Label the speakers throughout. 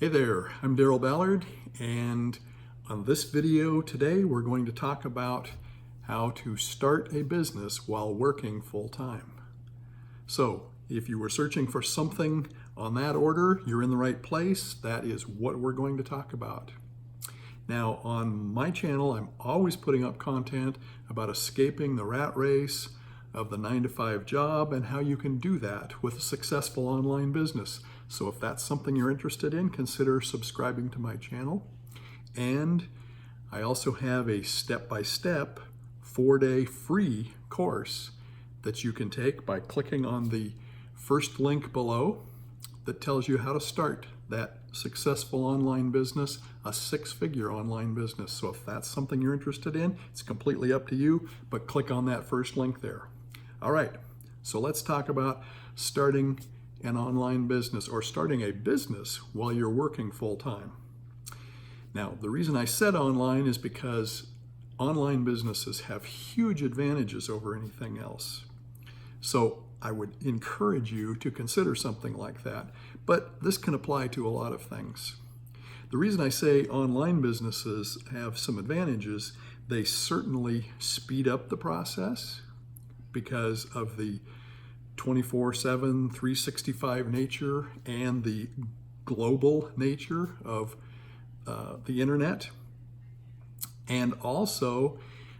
Speaker 1: Hey there, I'm Daryl Ballard, and on this video today we're going to talk about how to start a business while working full-time. So if you were searching for something on that order, you're in the right place. That is what we're going to talk about. Now on my channel, I'm always putting up content about escaping the rat race of the 9-to-5 job and how you can do that with a successful online business. So if that's something you're interested in, consider subscribing to my channel. And I also have a step-by-step 4-day free course that you can take by clicking on the first link below that tells you how to start that successful online business, a 6-figure online business. So if that's something you're interested in, it's completely up to you, but click on that first link there. All right, so let's talk about starting an online business or starting a business while you're working full-time. Now, the reason I said online is because online businesses have huge advantages over anything else. So I would encourage you to consider something like that, but this can apply to a lot of things. The reason I say online businesses have some advantages, they certainly speed up the process because of the 24/7, 365 nature and the global nature of the internet, and also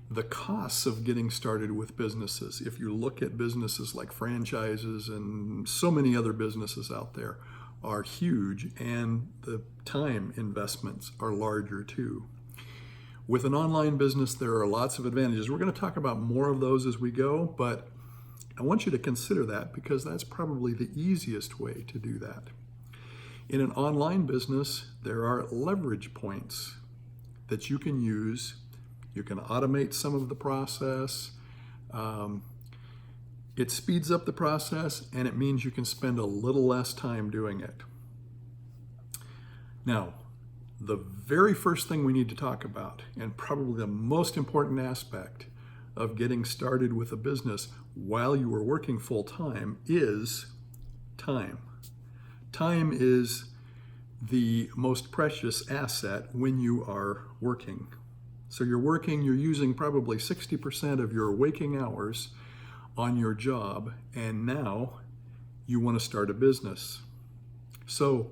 Speaker 1: the costs of getting started with businesses. If you look at businesses like franchises and so many other businesses out there are huge, and the time investments are larger too. With an online business, there are lots of advantages. We're going to talk about more of those as we go, but I want you to consider that because that's probably the easiest way to do that. In an online business, there are leverage points that you can use. You can automate some of the process. It speeds up the process, and it means you can spend a little less time doing it. Now, the very first thing we need to talk about, and probably the most important aspect of getting started with a business while you are working full-time, is time. Time is the most precious asset when you are working. So you're working, you're using probably 60% of your waking hours on your job, and now you want to start a business. So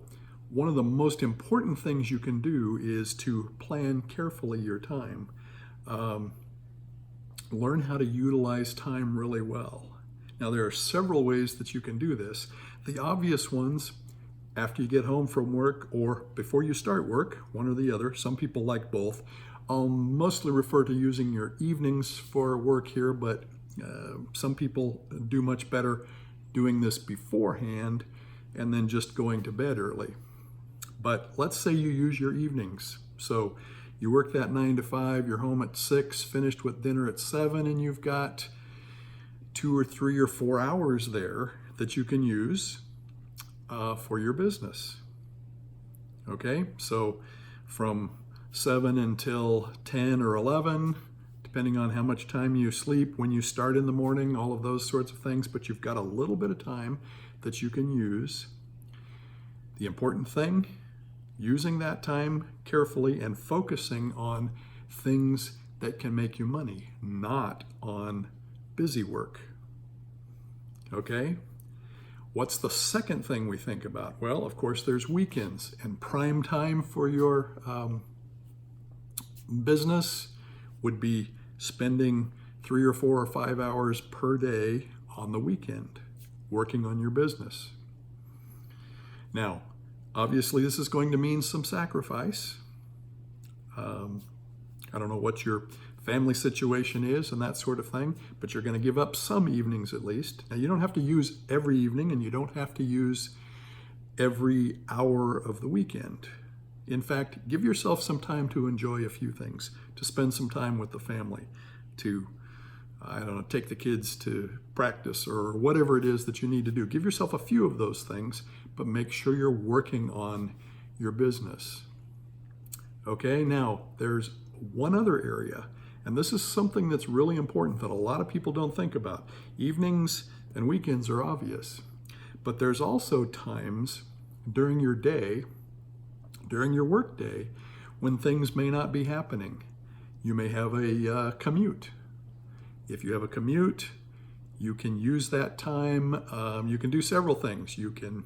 Speaker 1: one of the most important things you can do is to plan carefully your time. Learn how to utilize time really well. Now, there are several ways that you can do this. The obvious ones, after you get home from work or before you start work, one or the other. Some people like both. I'll mostly refer to using your evenings for work here, but some people do much better doing this beforehand and then just going to bed early. But let's say you use your evenings. So you work that 9-to-5, you're home at 6, finished with dinner at 7, and you've got 2 or 3 or 4 hours there that you can use for your business. Okay, so from 7 until 10 or 11, depending on how much time you sleep, when you start in the morning, all of those sorts of things, but you've got a little bit of time that you can use. The important thing, using that time carefully and focusing on things that can make you money, not on busy work. Okay? What's the second thing we think about? Well, of course, there's weekends, and prime time for your business would be spending 3 or 4 or 5 hours per day on the weekend working on your business. Now, obviously, this is going to mean some sacrifice. I don't know what your family situation is and that sort of thing, but you're going to give up some evenings at least. Now, you don't have to use every evening, and you don't have to use every hour of the weekend. In fact, give yourself some time to enjoy a few things, to spend some time with the family, to, I don't know, take the kids to practice or whatever it is that you need to do. Give yourself a few of those things, but make sure you're working on your business. Okay, now there's one other area, and this is something that's really important that a lot of people don't think about. Evenings and weekends are obvious, but there's also times during your day during your workday when things may not be happening. You may have a commute. If you have a commute, you can use that time. You can do several things. You can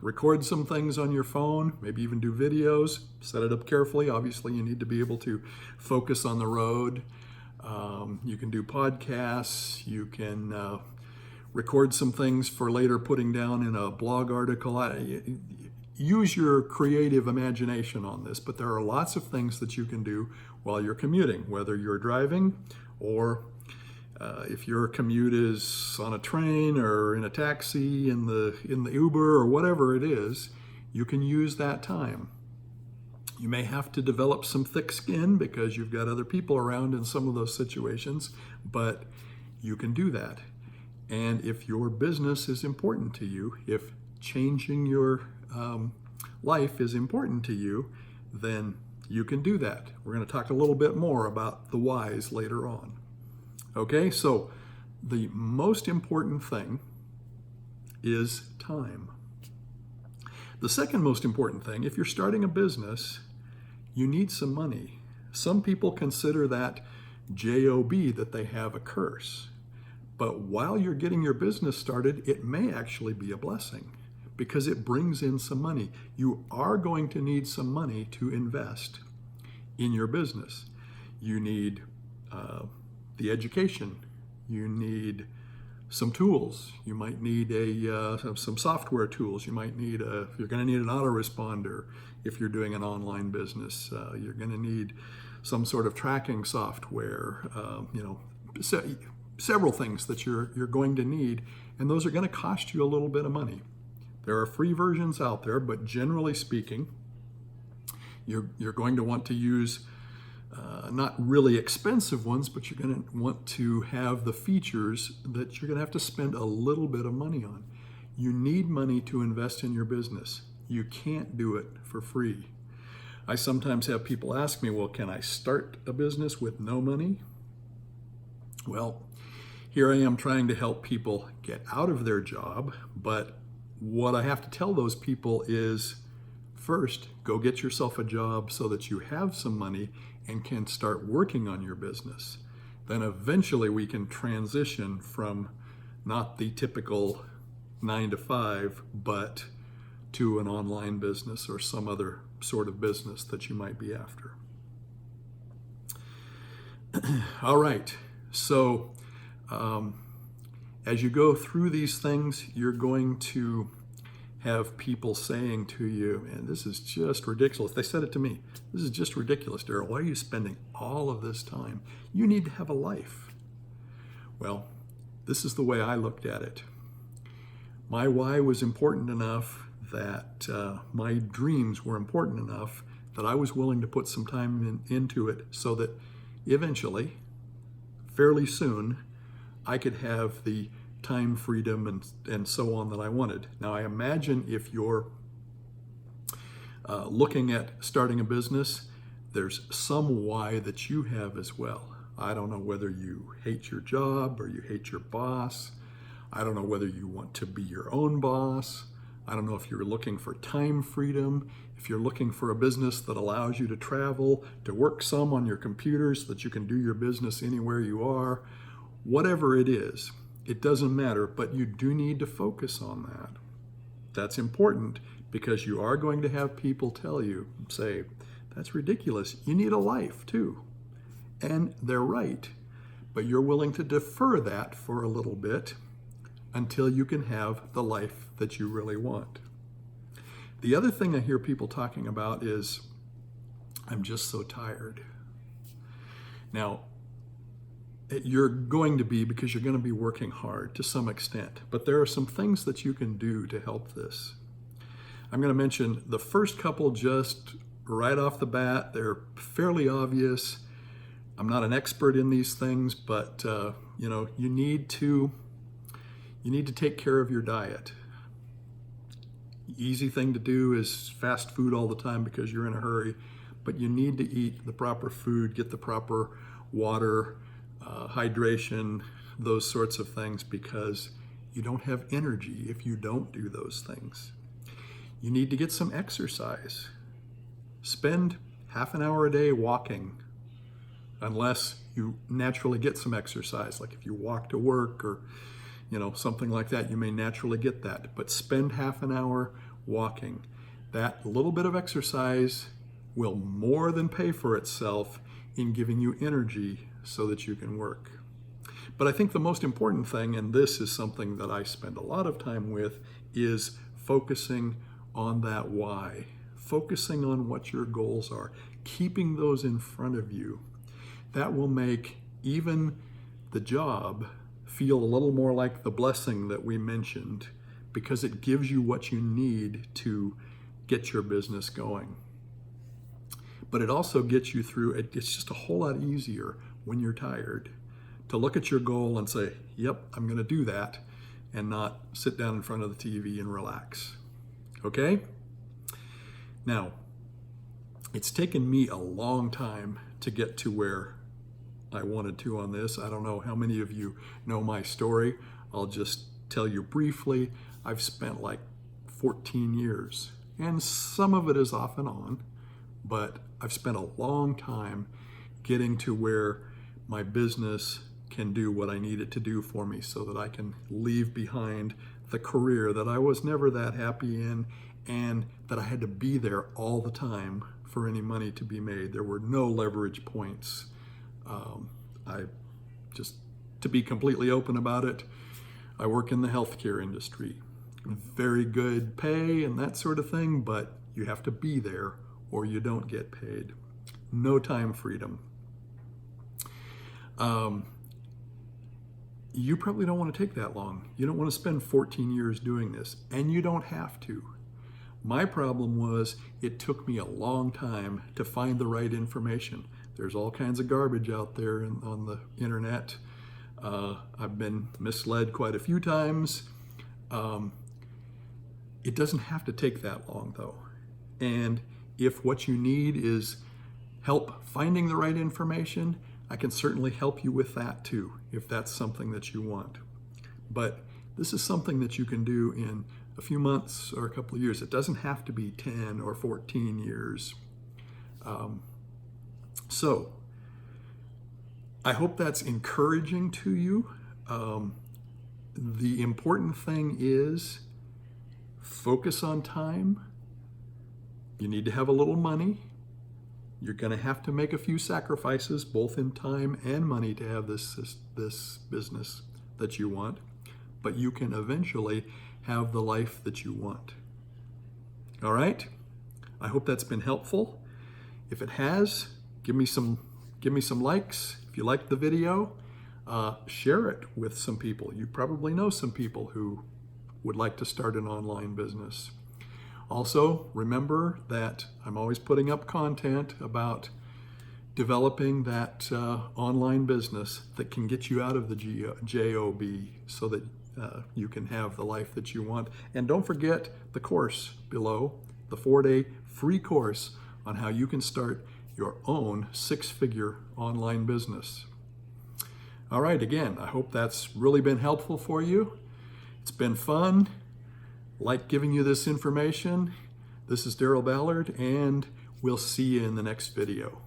Speaker 1: record some things on your phone, maybe even do videos, set it up carefully. Obviously, you need to be able to focus on the road. You can do podcasts. You can record some things for later putting down in a blog article. Use your creative imagination on this, but there are lots of things that you can do while you're commuting, whether you're driving or if your commute is on a train or in a taxi, in the Uber or whatever it is, you can use that time. You may have to develop some thick skin because you've got other people around in some of those situations, but you can do that. And if your business is important to you, if changing your life is important to you, then you can do that. We're going to talk a little bit more about the whys later on. Okay, so the most important thing is time. The second most important thing, if you're starting a business, you need some money. Some people consider that J-O-B, that they have a curse. But while you're getting your business started, it may actually be a blessing because it brings in some money. You are going to need some money to invest in your business. You need the education. You need some tools. You might need some software tools. You might need you're going to need an autoresponder if you're doing an online business. You're going to need some sort of tracking software. Several things that you're going to need, and those are going to cost you a little bit of money. There are free versions out there, but generally speaking, you're going to want to use not really expensive ones, but you're going to want to have the features that you're going to have to spend a little bit of money on. You need money to invest in your business. You can't do it for free. I sometimes have people ask me, well, can I start a business with no money? Well, here I am trying to help people get out of their job, but what I have to tell those people is, first, go get yourself a job so that you have some money and can start working on your business. Then eventually we can transition from not the typical 9 to 5, but to an online business or some other sort of business that you might be after. All right, so as you go through these things, you're going to have people saying to you, and this is just ridiculous. They said it to me. This is just ridiculous, Daryl. Why are you spending all of this time? You need to have a life. Well, this is the way I looked at it. My why was important enough that my dreams were important enough that I was willing to put some time into it so that eventually, fairly soon, I could have the time freedom and so on that I wanted. Now, I imagine if you're looking at starting a business, there's some why that you have as well. I don't know whether you hate your job or you hate your boss. I don't know whether you want to be your own boss. I don't know if you're looking for time freedom, if you're looking for a business that allows you to travel, to work some on your computer so that you can do your business anywhere you are. Whatever it is, it doesn't matter, but you do need to focus on that. That's important because you are going to have people tell you, say, that's ridiculous. You need a life too. And they're right, but you're willing to defer that for a little bit until you can have the life that you really want. The other thing I hear people talking about is, I'm just so tired. Now, you're going to be, because you're going to be working hard to some extent, but there are some things that you can do to help this. I'm going to mention the first couple just right off the bat. They're fairly obvious. I'm not an expert in these things, but you need to take care of your diet. Easy thing to do is fast food all the time because you're in a hurry, but you need to eat the proper food, get the proper water, hydration, those sorts of things, because you don't have energy if you don't do those things. You need to get some exercise. Spend half an hour a day walking, unless you naturally get some exercise. Like if you walk to work or something like that, you may naturally get that. But spend half an hour walking. That little bit of exercise will more than pay for itself in giving you energy so that you can work. But I think the most important thing, and this is something that I spend a lot of time with, is focusing on that why. Focusing on what your goals are. Keeping those in front of you. That will make even the job feel a little more like the blessing that we mentioned, because it gives you what you need to get your business going. But it also gets you through, it's just a whole lot easier when you're tired to look at your goal and say, yep, I'm going to do that, and not sit down in front of the TV and relax. Okay? Now, it's taken me a long time to get to where I wanted to on this. I don't know how many of you know my story. I'll just tell you briefly. I've spent like 14 years, and some of it is off and on, but I've spent a long time getting to where my business can do what I need it to do for me, so that I can leave behind the career that I was never that happy in, and that I had to be there all the time for any money to be made. There were no leverage points. To be completely open about it, I work in the healthcare industry. Very good pay and that sort of thing, but you have to be there or you don't get paid. No time freedom. You probably don't want to take that long. You don't want to spend 14 years doing this, and you don't have to. My problem was it took me a long time to find the right information. There's all kinds of garbage out there on the internet. I've been misled quite a few times. It doesn't have to take that long, though. And if what you need is help finding the right information, I can certainly help you with that too, if that's something that you want. But this is something that you can do in a few months or a couple of years. It doesn't have to be 10 or 14 years. So I hope that's encouraging to you. The important thing is focus on time. You need to have a little money. You're going to have to make a few sacrifices, both in time and money, to have this business that you want. But you can eventually have the life that you want. All right? I hope that's been helpful. If it has, give me some likes. If you liked the video, share it with some people. You probably know some people who would like to start an online business. Also, remember that I'm always putting up content about developing that online business that can get you out of the job so that you can have the life that you want. And don't forget the course below, the 4-day free course on how you can start your own 6-figure online business. All right, again, I hope that's really been helpful for you. It's been fun. Like giving you this information. This is Daryl Ballard, and we'll see you in the next video.